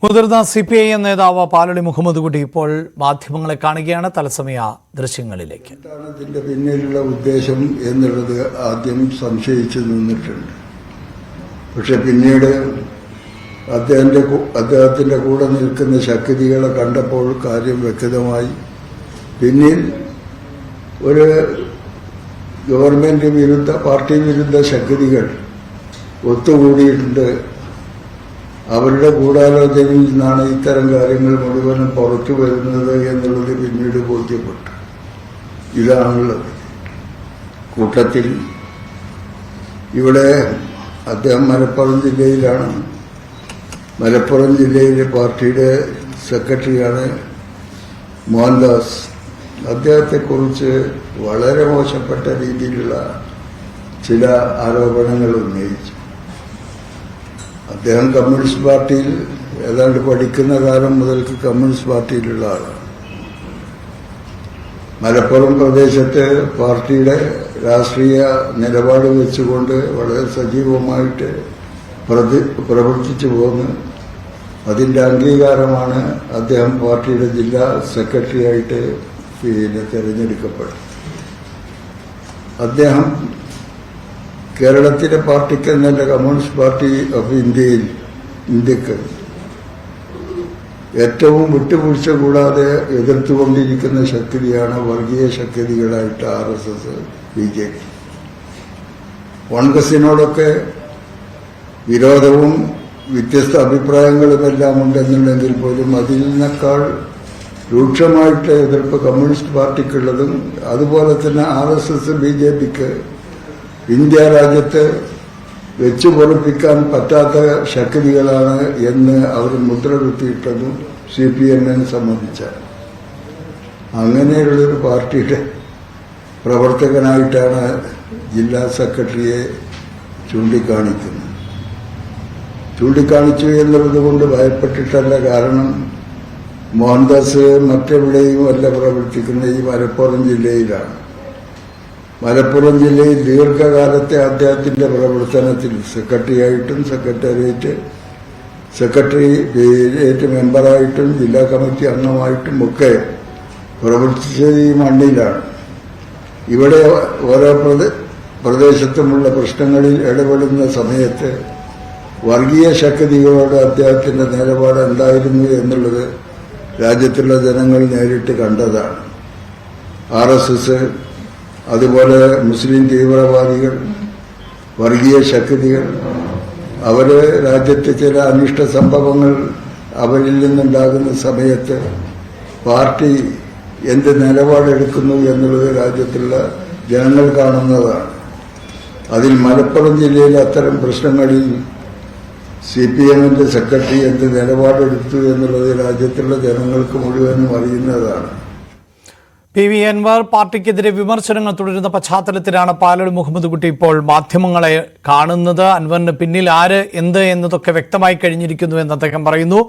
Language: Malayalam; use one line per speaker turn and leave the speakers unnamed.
മുതിർന്ന CPIM നേതാവ് പാലളി മുഹമ്മദ് കുട്ടി ഇപ്പോൾ മാധ്യമങ്ങളെ കാണുകയാണ്. തത്സമയ ദൃശ്യങ്ങളിലേക്ക്.
ഇതിന്റെ പിന്നിലുള്ള ഉദ്ദേശം എന്നുള്ളത് ആദ്യം സംശയിച്ചു നിന്നിട്ടുണ്ട്. പക്ഷെ പിന്നീട് അദ്ദേഹത്തിന്റെ കൂടെ നിൽക്കുന്ന ശക്തികളെ കണ്ടപ്പോൾ കാര്യം വ്യക്തമായി. പിന്നിൽ ഒരു ഗവൺമെന്റ് വിരുദ്ധ പാർട്ടി വിരുദ്ധ ശക്തികൾ ഒത്തുകൂടിയിട്ടുണ്ട്. അവരുടെ ഗൂഢാലോചനയിൽ നിന്നാണ് ഇത്തരം കാര്യങ്ങൾ മുഴുവനും പുറത്തു വരുന്നത് എന്നുള്ളത് പിന്നീട് ബോധ്യപ്പെട്ടു. ഇതാണുള്ളത്. കൂട്ടത്തിൽ ഇവിടെ അദ്ദേഹം മലപ്പുറം ജില്ലയിലാണ്. മലപ്പുറം ജില്ലയിലെ പാർട്ടിയുടെ സെക്രട്ടറിയാണ് മോഹൻദാസ്. അദ്ദേഹത്തെക്കുറിച്ച് വളരെ മോശപ്പെട്ട രീതിയിലുള്ള ചില ആരോപണങ്ങൾ ഉന്നയിച്ചു. അദ്ദേഹം കമ്മ്യൂണിസ്റ്റ് പാർട്ടിയിൽ ഏതാണ്ട് പഠിക്കുന്ന കാലം മുതൽക്ക് കമ്മ്യൂണിസ്റ്റ് പാർട്ടിയിലുള്ള ആളാണ്. മലപ്പുറം പ്രദേശത്ത് പാർട്ടിയുടെ രാഷ്ട്രീയ നിലപാട് വെച്ചുകൊണ്ട് വളരെ സജീവമായിട്ട് പ്രവർത്തിച്ചു പോന്ന് അതിന്റെ അംഗീകാരമാണ് അദ്ദേഹം പാർട്ടിയുടെ ജില്ലാ സെക്രട്ടറിയായിട്ട് തെരഞ്ഞെടുക്കപ്പെട്ടത്. അദ്ദേഹം കേരളത്തിലെ പാർട്ടിക്ക് എന്നല്ല, കമ്മ്യൂണിസ്റ്റ് പാർട്ടി ഓഫ് ഇന്ത്യക്ക് ഏറ്റവും വിട്ടുവീഴ്ച കൂടാതെ എതിർത്തുകൊണ്ടിരിക്കുന്ന ശക്തിയാണ് വർഗീയ ശക്തികളായിട്ട് RSS, BJP. കോൺഗ്രസിനോടൊക്കെ വിരോധവും വ്യത്യസ്ത അഭിപ്രായങ്ങളുമെല്ലാം ഉണ്ടെന്നുണ്ടെങ്കിൽ പോലും അതിൽ നിന്നേക്കാൾ രൂക്ഷമായിട്ട് എതിർപ്പ് കമ്മ്യൂണിസ്റ്റ് പാർട്ടിക്കുള്ളതും അതുപോലെ തന്നെ RSS, BJPക്ക് ഇന്ത്യ രാജ്യത്ത് വെച്ചു പൊറിപ്പിക്കാൻ പറ്റാത്ത ശക്തികളാണ് എന്ന് അവർ മുദ്ര കുത്തിയിട്ടതും CPM-നെ സംബന്ധിച്ചാണ്. അങ്ങനെയുള്ളൊരു പാർട്ടിയുടെ പ്രവർത്തകനായിട്ടാണ് ജില്ലാ സെക്രട്ടറിയെ ചൂണ്ടിക്കാണിച്ചു എന്നുള്ളത് കൊണ്ട് ഭയപ്പെട്ടിട്ടല്ല. കാരണം മോഹൻദാസ് മറ്റെവിടെയും അല്ല പ്രവർത്തിക്കുന്ന ഈ മലപ്പുറം ജില്ലയിലാണ്. മലപ്പുറം ജില്ലയിൽ ദീർഘകാലത്തെ അദ്ദേഹത്തിന്റെ പ്രവർത്തനത്തിൽ സെക്രട്ടറിയായിട്ടും സെക്രട്ടേറിയറ്റ് മെമ്പറായിട്ടും ജില്ലാ കമ്മിറ്റി അംഗമായിട്ടും ഒക്കെ പ്രവർത്തിച്ചത് ഈ മണ്ണിലാണ്. ഇവിടെ ഓരോ പ്രദേശത്തുമുള്ള പ്രശ്നങ്ങളിൽ ഇടപെടുന്ന സമയത്ത് വർഗീയ ശക്തികളോട് അദ്ദേഹത്തിന്റെ നിലപാട് എന്തായിരുന്നു എന്നുള്ളത് രാജ്യത്തുള്ള ജനങ്ങൾ നേരിട്ട് കണ്ടതാണ്. RSS, അതുപോലെ മുസ്ലിം തീവ്രവാദികൾ, വർഗീയ ശക്തികൾ, അവര് രാജ്യത്തെ ചില അനിഷ്ട സംഭവങ്ങൾ അവരിൽ നിന്നുണ്ടാകുന്ന സമയത്ത് പാർട്ടി എന്ത് നിലപാടെടുക്കുന്നു എന്നുള്ളത് രാജ്യത്തുള്ള ജനങ്ങൾ കാണുന്നതാണ്. അതിൽ മലപ്പുറം ജില്ലയിലെ അത്തരം പ്രശ്നങ്ങളിൽ CPM-ന്റെ സെക്രട്ടറി എന്ത് നിലപാടെടുത്തു എന്നുള്ളത് രാജ്യത്തുള്ള ജനങ്ങൾക്ക് മുഴുവനും അറിയുന്നതാണ്.
PV അൻവർ പാർട്ടിക്കെതിരെ വിമർശനങ്ങൾ തുടരുന്ന പശ്ചാത്തലത്തിലാണ് പാലളി മുഹമ്മദ് കുട്ടി ഇപ്പോൾ മാധ്യമങ്ങളെ കാണുന്നത്. അൻവറിന് പിന്നിൽ ആര് എന്ത് എന്നതൊക്കെ വ്യക്തമായി കഴിഞ്ഞിരിക്കുന്നു എന്ന് അദ്ദേഹം പറയുന്നു.